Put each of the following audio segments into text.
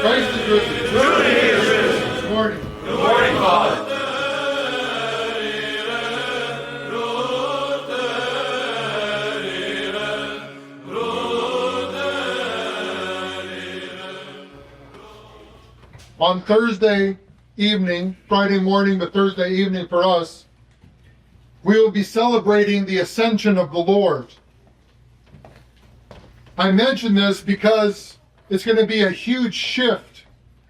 Christ is risen. Truly he is risen. Good morning. Good morning, Father. On Thursday evening, Friday morning, but Thursday evening for us, we will be celebrating the Ascension of the Lord. I mention this because it's going to be a huge shift,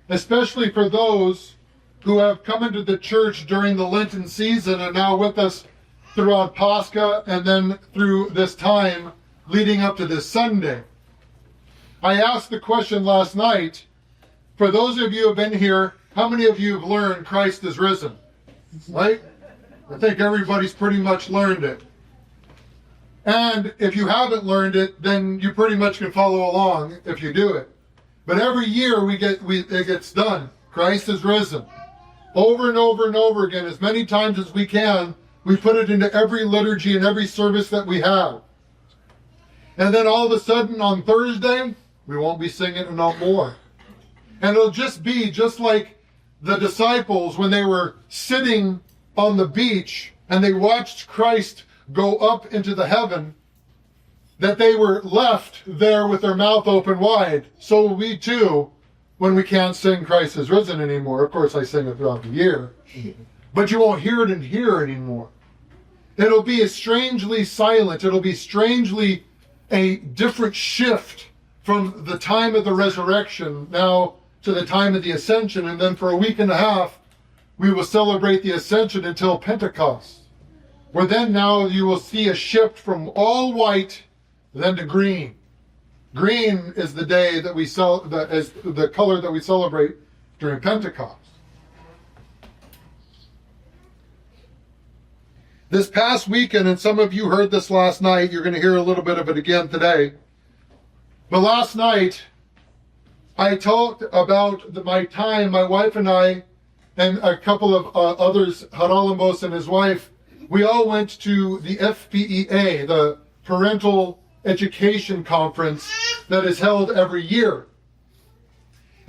especially for those who have come into the church during the Lenten season and now with us throughout Pascha and then through this time leading up to this Sunday. I asked the question last night, for those of you who have been here, how many of you have learned Christ is risen? Right? I think everybody's pretty much learned it. And if you haven't learned it, then you pretty much can follow along if you do it. But every year it gets done. Christ is risen. Over and over and over again, as many times as we can, we put it into every liturgy and every service that we have. And then all of a sudden on Thursday, we won't be singing it no more. And it'll just be just like the disciples when they were sitting on the beach and they watched Christ go up into the heaven, that they were left there with their mouth open wide. So will we too when we can't sing Christ is risen anymore. Of course, I sing it throughout the year. But you won't hear it in here anymore. It'll be strangely silent. It'll be strangely a different shift from the time of the resurrection now to the time of the ascension. And then for a week and a half, we will celebrate the ascension until Pentecost, where then now you will see a shift from all white then to green. Green is the day that is the color that we celebrate during Pentecost. This past weekend, and some of you heard this last night, you're going to hear a little bit of it again today. But last night, I talked about my time, my wife and I, and a couple of others, Haralambos and his wife, we all went to the FPEA, the Parental Education Conference that is held every year.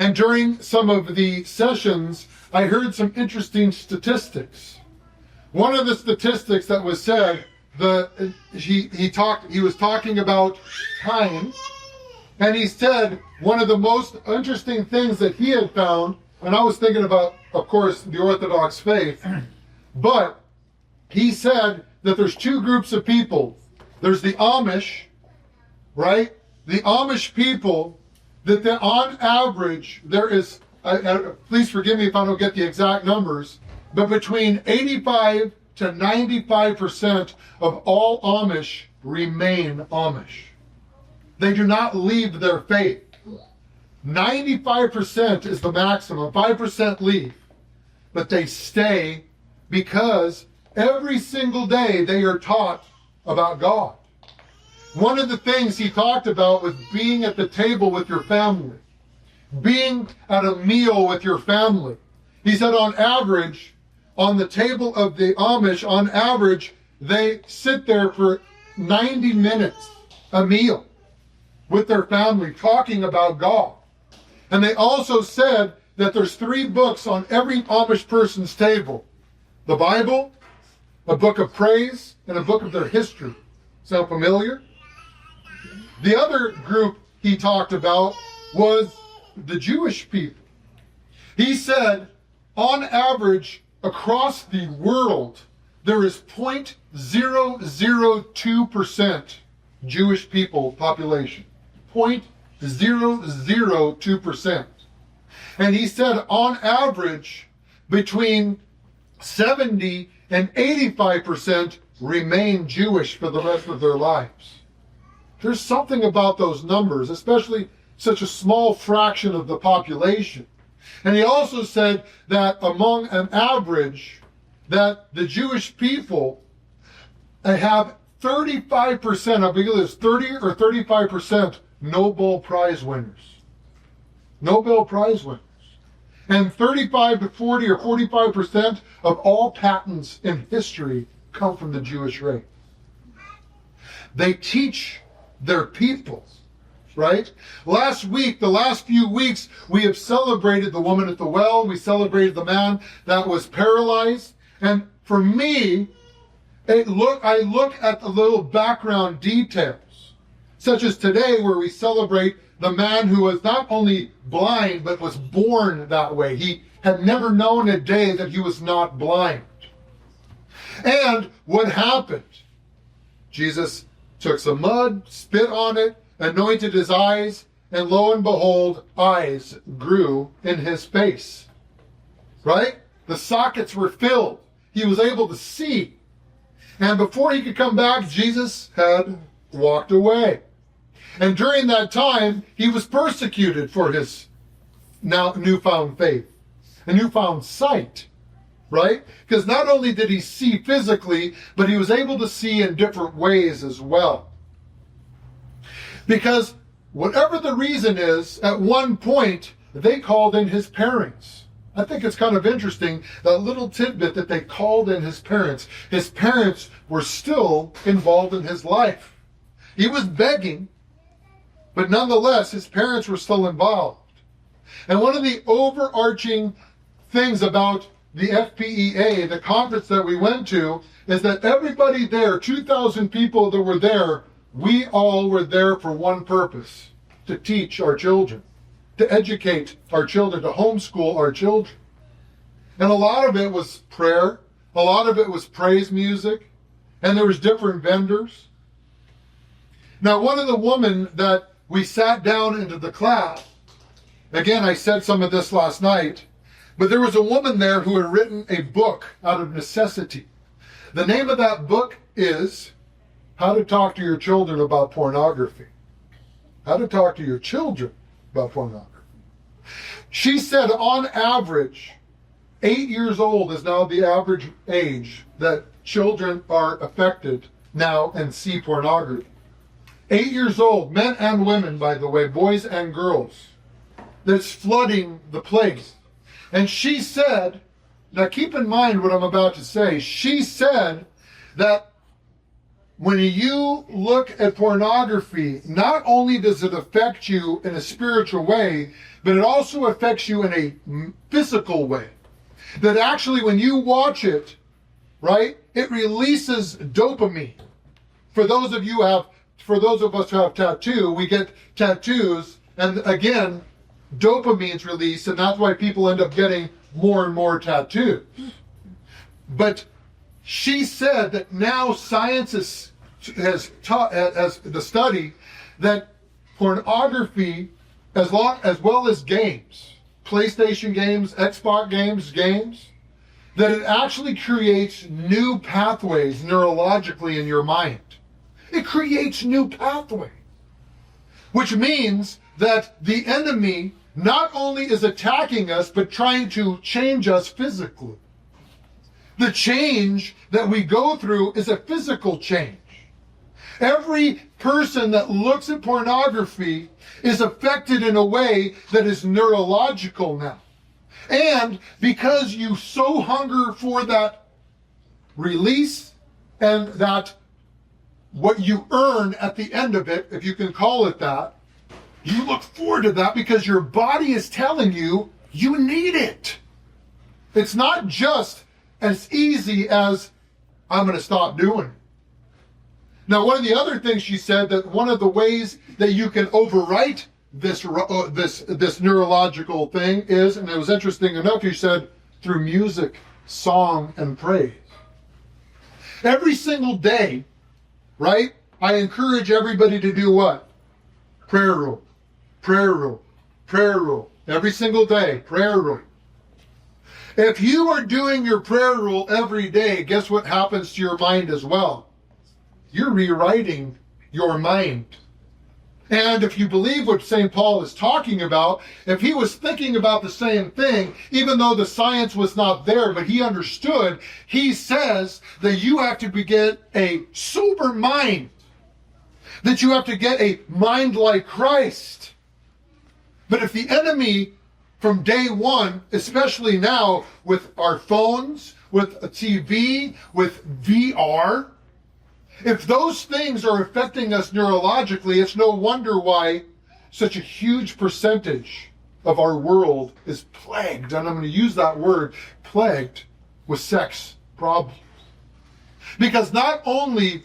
And during some of the sessions, I heard some interesting statistics. One of the statistics that was said, he was talking about time, and he said one of the most interesting things that he had found, and I was thinking about, of course, the Orthodox faith, but he said that there's two groups of people. There's the Amish, right? The Amish people, that on average, there is, please forgive me if I don't get the exact numbers, but between 85 to 95% of all Amish remain Amish. They do not leave their faith. 95% is the maximum. 5% leave. But they stay because every single day they are taught about God. One of the things he talked about was being at the table with your family. Being at a meal with your family. He said on average, on the table of the Amish, on average, they sit there for 90 minutes a meal with their family talking about God. And they also said that there's 3 books on every Amish person's table. The Bible, a book of praise, and a book of their history. Sound familiar? The other group he talked about was the Jewish people. He said, on average, across the world, there is 0.002% Jewish people population. 0.002%. And he said, on average, between 70 and 85% remain Jewish for the rest of their lives. There's something about those numbers, especially such a small fraction of the population. And he also said that among an average, that the Jewish people have 35%, I believe it's 30 or 35% Nobel Prize winners. Nobel Prize winners. And 35 to 40 or 45% of all patents in history come from the Jewish race. They teach their people right? Last week, the last few weeks, we have celebrated the woman at the well. We celebrated the man that was paralyzed. And for me, I look at the little background details, such as today where we celebrate the man who was not only blind, but was born that way. He had never known a day that he was not blind. And what happened? Jesus took some mud, spit on it, anointed his eyes, and lo and behold, eyes grew in his face. Right? The sockets were filled. He was able to see. And before he could come back, Jesus had walked away. And during that time, he was persecuted for his now newfound faith, a newfound sight, right? Because not only did he see physically, but he was able to see in different ways as well. Because whatever the reason is, at one point, they called in his parents. I think it's kind of interesting, that little tidbit that they called in his parents. His parents were still involved in his life. He was begging, but nonetheless, his parents were still involved. And one of the overarching things about the FPEA, the conference that we went to, is that everybody there, 2,000 people that were there, we all were there for one purpose: to teach our children, to educate our children, to homeschool our children. And a lot of it was prayer, a lot of it was praise music, and there was different vendors. Now, one of the women that we sat down into the class, again, I said some of this last night, but there was a woman there who had written a book out of necessity. The name of that book is How to Talk to Your Children About Pornography. How to Talk to Your Children About Pornography. She said on average, 8 years old is now the average age that children are affected now and see pornography. 8 years old, men and women, by the way, boys and girls, that's flooding the place. And she said, now keep in mind what I'm about to say, she said that when you look at pornography, not only does it affect you in a spiritual way, but it also affects you in a physical way. That actually when you watch it, right, it releases dopamine. For those of us who have tattoo, we get tattoos, and again, dopamine's released, and that's why people end up getting more and more tattoos. But she said that now science has taught, as the study, that pornography, as well as games, PlayStation games, Xbox games, that it actually creates new pathways neurologically in your mind. It creates new pathways, which means that the enemy not only is attacking us, but trying to change us physically. The change that we go through is a physical change. Every person that looks at pornography is affected in a way that is neurological now. And because you so hunger for that release and that what you earn at the end of it, if you can call it that, you look forward to that because your body is telling you you need it. It's not just as easy as I'm going to stop doing it. Now, one of the other things she said, that one of the ways that you can overwrite this neurological thing is, and it was interesting enough, she said, through music, song, and praise. Every single day, right, I encourage everybody to do what? Prayer rule. Prayer rule. Prayer rule. Every single day, prayer rule. If you are doing your prayer rule every day, guess what happens to your mind as well? You're rewriting your mind. And if you believe what St. Paul is talking about, if he was thinking about the same thing, even though the science was not there, but he understood, he says that you have to get a sober mind, that you have to get a mind like Christ. But if the enemy from day one, especially now with our phones, with a TV, with VR, if those things are affecting us neurologically, it's no wonder why such a huge percentage of our world is plagued, and I'm going to use that word, plagued, with sex problems. Because not only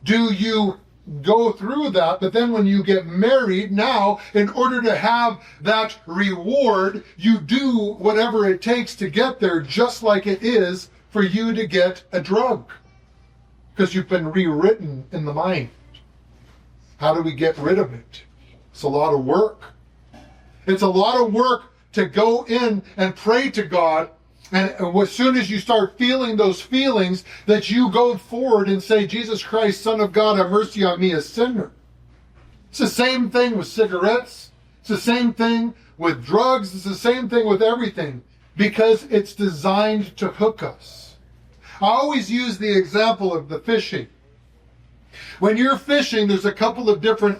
do you go through that, but then when you get married, now, in order to have that reward, you do whatever it takes to get there, just like it is for you to get a drug. Because you've been rewritten in the mind. How do we get rid of it? It's a lot of work. It's a lot of work to go in and pray to God. And as soon as you start feeling those feelings, that you go forward and say, Jesus Christ, Son of God, have mercy on me, a sinner. It's the same thing with cigarettes. It's the same thing with drugs. It's the same thing with everything. Because it's designed to hook us. I always use the example of the fishing. When you're fishing, there's a couple of different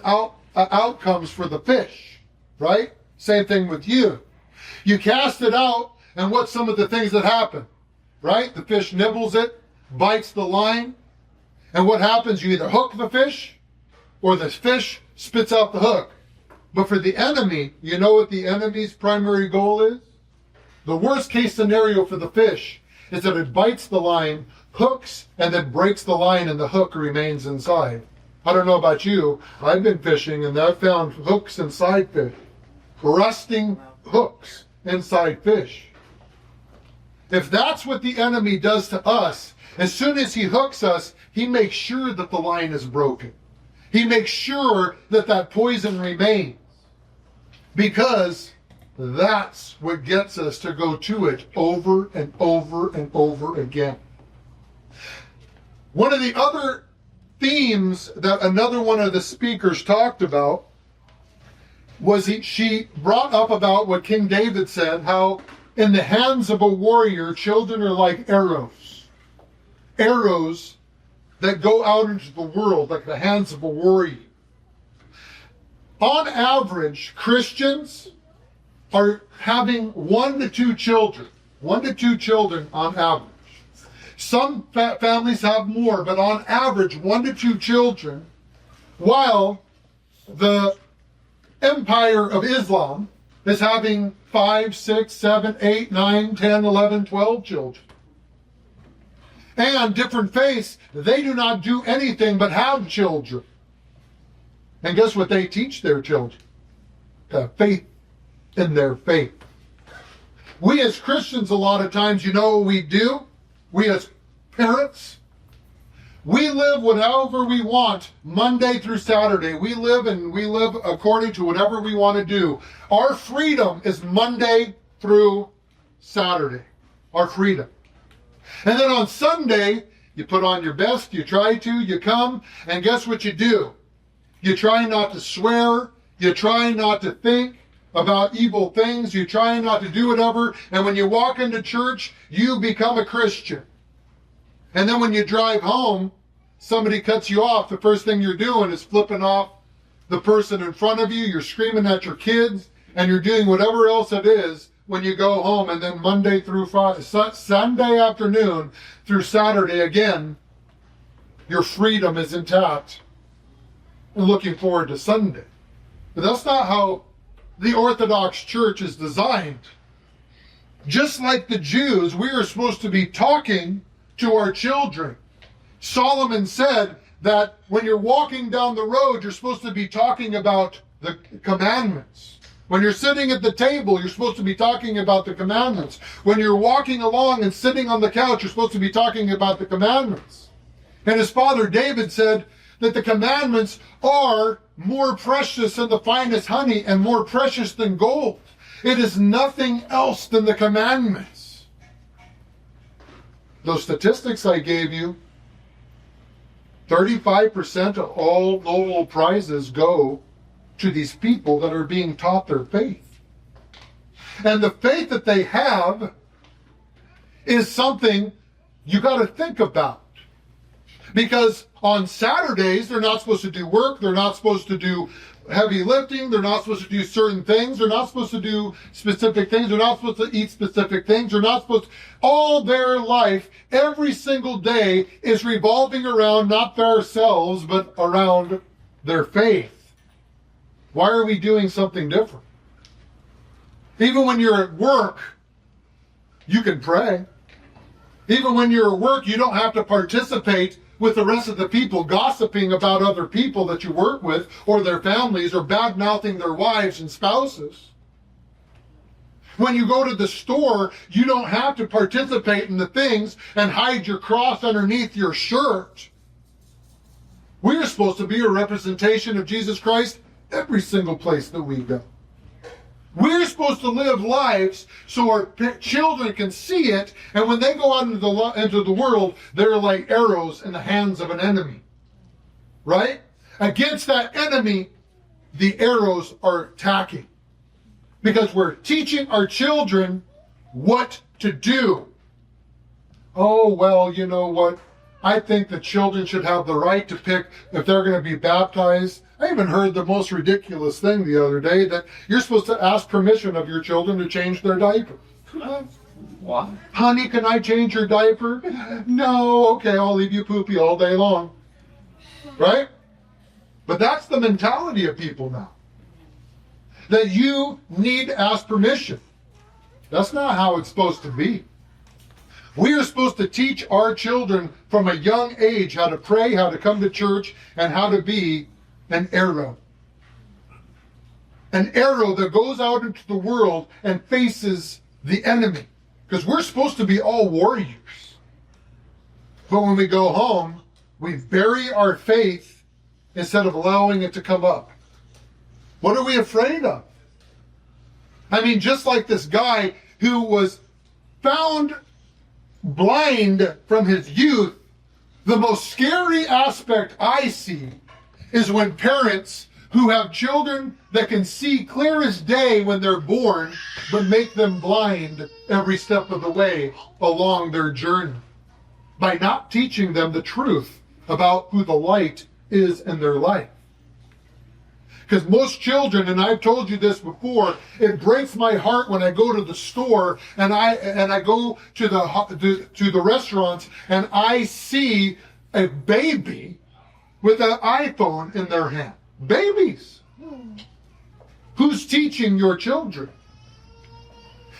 outcomes for the fish, right? Same thing with you. You cast it out, and what's some of the things that happen, right? The fish nibbles it, bites the line, and what happens? You either hook the fish, or the fish spits out the hook. But for the enemy, you know what the enemy's primary goal is? The worst case scenario for the fish is that it bites the line, hooks, and then breaks the line, and the hook remains inside. I don't know about you. I've been fishing, and I've found hooks inside fish. Rusting hooks inside fish. If that's what the enemy does to us, as soon as he hooks us, he makes sure that the line is broken. He makes sure that that poison remains. Because that's what gets us to go to it over and over and over again. One of the other themes that another one of the speakers talked about was she brought up about what King David said, how in the hands of a warrior, children are like arrows. Arrows that go out into the world like the hands of a warrior. On average, Christians are having 1 to 2 children. 1 to 2 children on average. Some families have more, but on average, 1 to 2 children, while the Empire of Islam is having 5, 6, 7, 8, 9, 10, 11, 12 children. And different faiths, they do not do anything but have children. And guess what they teach their children? To have faith in their faith. We as Christians, a lot of times, you know what we do? We as parents, we live whatever we want, Monday through Saturday. We live according to whatever we want to do. Our freedom is Monday through Saturday. Our freedom. And then on Sunday, you put on your best, you try to, you come, and guess what you do? You try not to swear, you try not to think about evil things, you try not to do whatever, and when you walk into church, you become a Christian. And then when you drive home, somebody cuts you off, the first thing you're doing is flipping off the person in front of you, you're screaming at your kids, and you're doing whatever else it is when you go home, and then Monday through Sunday afternoon through Saturday again, your freedom is intact. And looking forward to Sunday. But that's not how the Orthodox Church is designed. Just like the Jews, we are supposed to be talking to our children. Solomon said that when you're walking down the road, you're supposed to be talking about the commandments. When you're sitting at the table, you're supposed to be talking about the commandments. When you're walking along and sitting on the couch, you're supposed to be talking about the commandments. And his father David said that the commandments are more precious than the finest honey and more precious than gold. It is nothing else than the commandments. Those statistics I gave you, 35% of all Nobel Prizes go to these people that are being taught their faith. And the faith that they have is something you got to think about. Because on Saturdays, they're not supposed to do work, they're not supposed to do heavy lifting, they're not supposed to do certain things, they're not supposed to do specific things, they're not supposed to eat specific things, they're not supposed to... All their life, every single day, is revolving around not themselves, but around their faith. Why are we doing something different? Even when you're at work, you can pray. Even when you're at work, you don't have to participate with the rest of the people gossiping about other people that you work with or their families or bad-mouthing their wives and spouses. When you go to the store, you don't have to participate in the things and hide your cross underneath your shirt. We are supposed to be a representation of Jesus Christ every single place that we go. We're supposed to live lives so our children can see it, and when they go out into the world, they're like arrows in the hands of an enemy. Right? Against that enemy, the arrows are attacking. Because we're teaching our children what to do. Oh, well, you know what? I think that children should have the right to pick if they're going to be baptized. I even heard the most ridiculous thing the other day, that you're supposed to ask permission of your children to change their diaper. What? Honey, can I change your diaper? No, okay, I'll leave you poopy all day long. Right? But that's the mentality of people now. That you need to ask permission. That's not how it's supposed to be. We are supposed to teach our children from a young age how to pray, how to come to church, and how to be an arrow. An arrow that goes out into the world and faces the enemy. Because we're supposed to be all warriors. But when we go home, we bury our faith instead of allowing it to come up. What are we afraid of? I mean, just like this guy who was found blind from his youth, the most scary aspect I see is when parents who have children that can see clear as day when they're born, but make them blind every step of the way along their journey by not teaching them the truth about who the light is in their life. Because most children, and I've told you this before, it breaks my heart when I go to the store and I go to the restaurants and I see a baby with an iPhone in their hand. Babies. Who's teaching your children?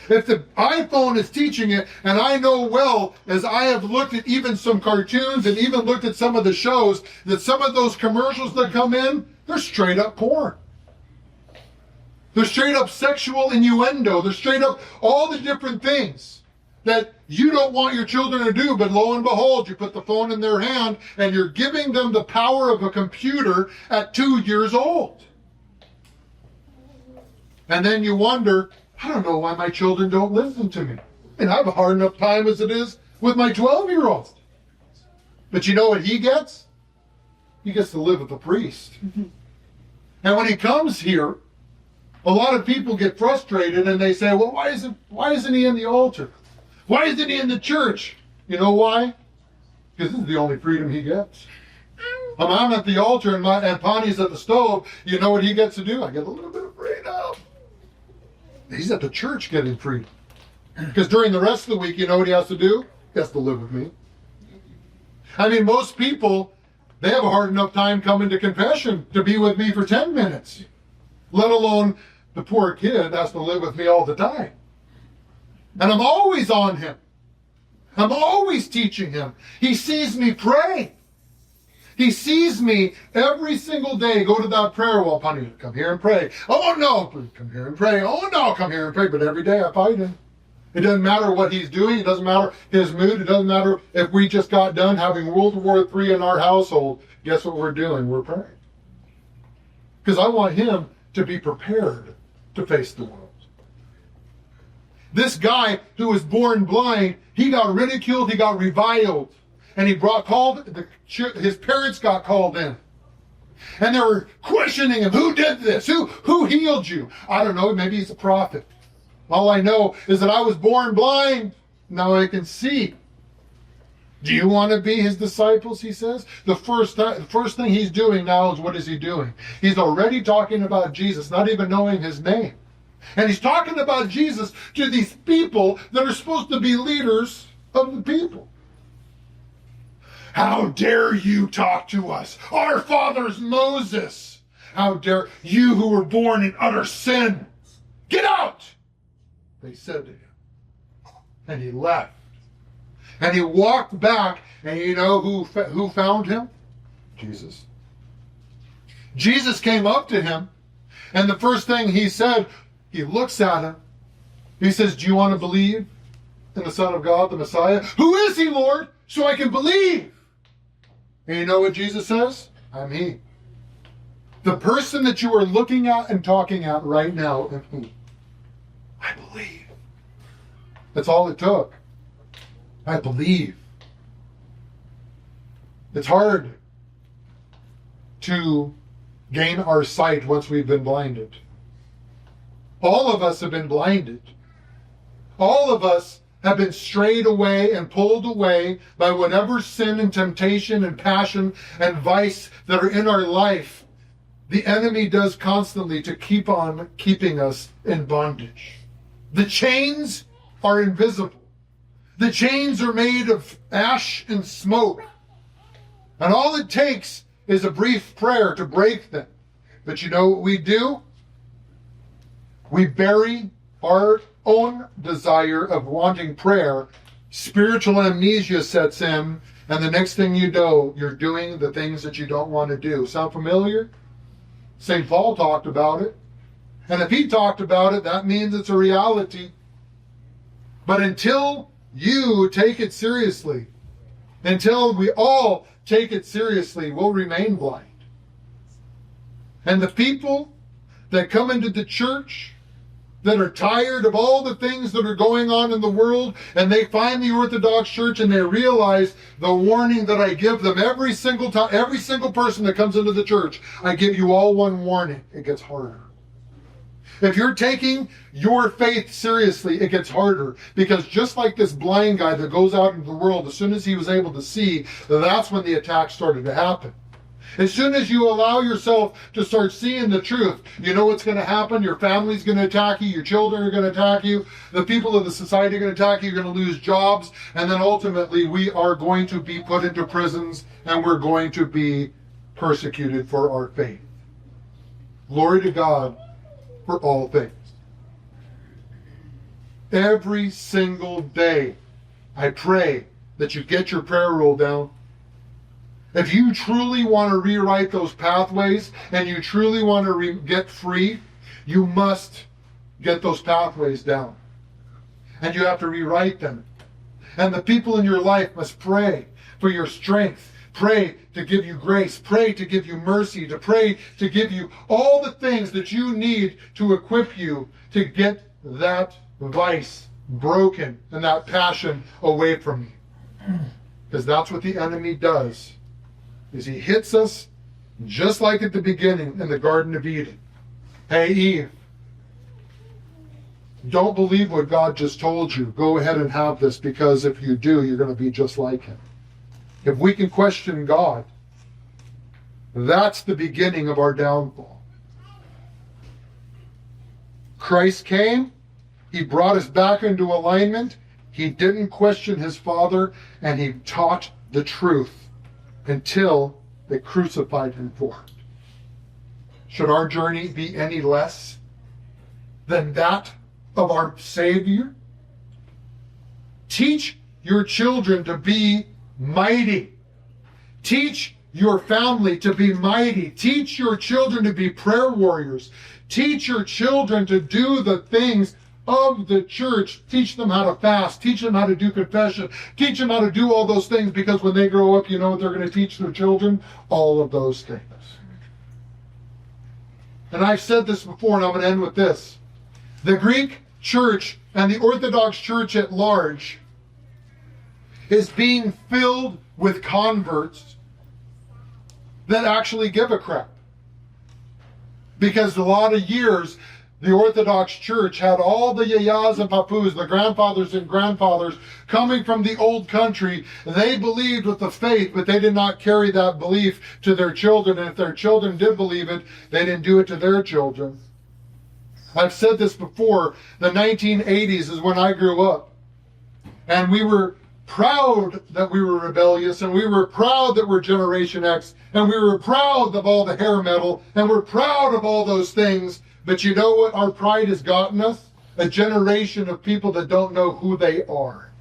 If the iPhone is teaching it, and I know well, as I have looked at even some cartoons and even looked at some of the shows, that some of those commercials that come in, they're straight up porn. They're straight up sexual innuendo. They're straight up all the different things that you don't want your children to do, but lo and behold, you put the phone in their hand and you're giving them the power of a computer at 2 years old. And then you wonder, I don't know why my children don't listen to me. And I have a hard enough time as it is with my 12-year-old. But you know what he gets? He gets to live with the priest. And when he comes here, a lot of people get frustrated and they say, well, why isn't he in the altar? Why isn't he in the church? You know why? Because this is the only freedom he gets. When I'm at the altar and Pawney's at the stove, you know what he gets to do? I get a little bit of freedom. He's at the church getting freedom. Because during the rest of the week, you know what he has to do? He has to live with me. I mean, most people, they have a hard enough time coming to confession to be with me for 10 minutes. Let alone the poor kid has to live with me all the time. And I'm always on him. I'm always teaching him. He sees me pray. He sees me every single day go to that prayer wall. Honey, come here and pray. Oh, no, come here and pray. Oh, no, come here and pray. But every day I fight him. It doesn't matter what he's doing. It doesn't matter his mood. It doesn't matter if we just got done having World War III in our household. Guess what we're doing? We're praying. Because I want him to be prepared to face the world. This guy who was born blind, he got ridiculed, he got reviled. And his parents got called in. And they were questioning him. Who did this? Who healed you? I don't know. Maybe he's a prophet. All I know is that I was born blind. Now I can see. Do you want to be his disciples, he says? The first thing he's doing now is, what is he doing? He's already talking about Jesus, not even knowing his name. And he's talking about Jesus to these people that are supposed to be leaders of the people. How dare you talk to us? Our father's Moses. How dare you who were born in utter sin? Get out! They said to him. And he left. And he walked back, and you know who found him? Jesus. Jesus came up to him, and the first thing he said, he looks at him. He says, do you want to believe in the Son of God, the Messiah? Who is he, Lord, so I can believe? And you know what Jesus says? I'm he. The person that you are looking at and talking at right now, am he. I believe. That's all it took. I believe. It's hard to gain our sight once we've been blinded. All of us have been blinded. All of us have been strayed away and pulled away by whatever sin and temptation and passion and vice that are in our life. The enemy does constantly to keep on keeping us in bondage. The chains are invisible. The chains are made of ash and smoke. And all it takes is a brief prayer to break them. But you know what we do? We bury our own desire of wanting prayer. Spiritual amnesia sets in, and the next thing you know, you're doing the things that you don't want to do. Sound familiar? St. Paul talked about it. And if he talked about it, that means it's a reality. But until you take it seriously, until we all take it seriously, we'll remain blind. And the people that come into the church that are tired of all the things that are going on in the world, and they find the Orthodox Church and they realize the warning that I give them every single time, every single person that comes into the church, I give you all one warning. It gets harder. If you're taking your faith seriously, it gets harder. Because just like this blind guy that goes out into the world, as soon as he was able to see, that's when the attack started to happen. As soon as you allow yourself to start seeing the truth, you know what's going to happen. Your family's going to attack you. Your children are going to attack you. The people of the society are going to attack you. You're going to lose jobs. And then ultimately, we are going to be put into prisons, and we're going to be persecuted for our faith. Glory to God for all things. Every single day, I pray that you get your prayer rule down. If you truly want to rewrite those pathways and you truly want to get free, you must get those pathways down. And you have to rewrite them. And the people in your life must pray for your strength. Pray to give you grace. Pray to give you mercy. To pray to give you all the things that you need to equip you to get that vice broken and that passion away from you. Because that's what the enemy does. Is he hits us just like at the beginning in the Garden of Eden. Hey, Eve, don't believe what God just told you. Go ahead and have this, because if you do, you're going to be just like him. If we can question God, that's the beginning of our downfall. Christ came. He brought us back into alignment. He didn't question his Father, and he taught the truth until they crucified him for it. Should our journey be any less than that of our Savior? Teach your children to be mighty. Teach your family to be mighty. Teach your children to be prayer warriors. Teach your children to do the things of the church. Teach them how to fast. Teach them how to do confession. Teach them how to do all those things, because when they grow up, you know what they're going to teach their children? All of those things. And I've said this before, and I'm going to end with this. The Greek church and the Orthodox church at large is being filled with converts that actually give a crap. Because a lot of years, the Orthodox Church had all the yayas and papus, the grandfathers and grandfathers, coming from the old country. They believed with the faith, but they did not carry that belief to their children. And if their children did believe it, they didn't do it to their children. I've said this before. The 1980s is when I grew up. And we were proud that we were rebellious, and we were proud that we're Generation X, and we were proud of all the hair metal, and we're proud of all those things. But you know what our pride has gotten us? A generation of people that don't know who they are.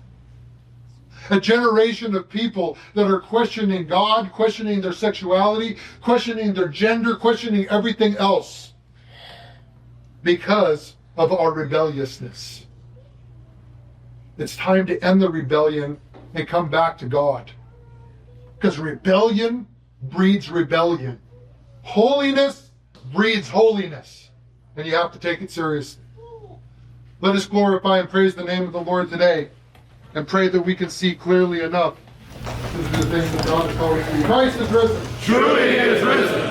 A generation of people that are questioning God, questioning their sexuality, questioning their gender, questioning everything else because of our rebelliousness. It's time to end the rebellion and come back to God. Because rebellion breeds rebellion. Holiness breeds holiness. And you have to take it seriously. Let us glorify and praise the name of the Lord today, and pray that we can see clearly enough to do the things that God has called us to do. Christ is risen. Truly he is risen.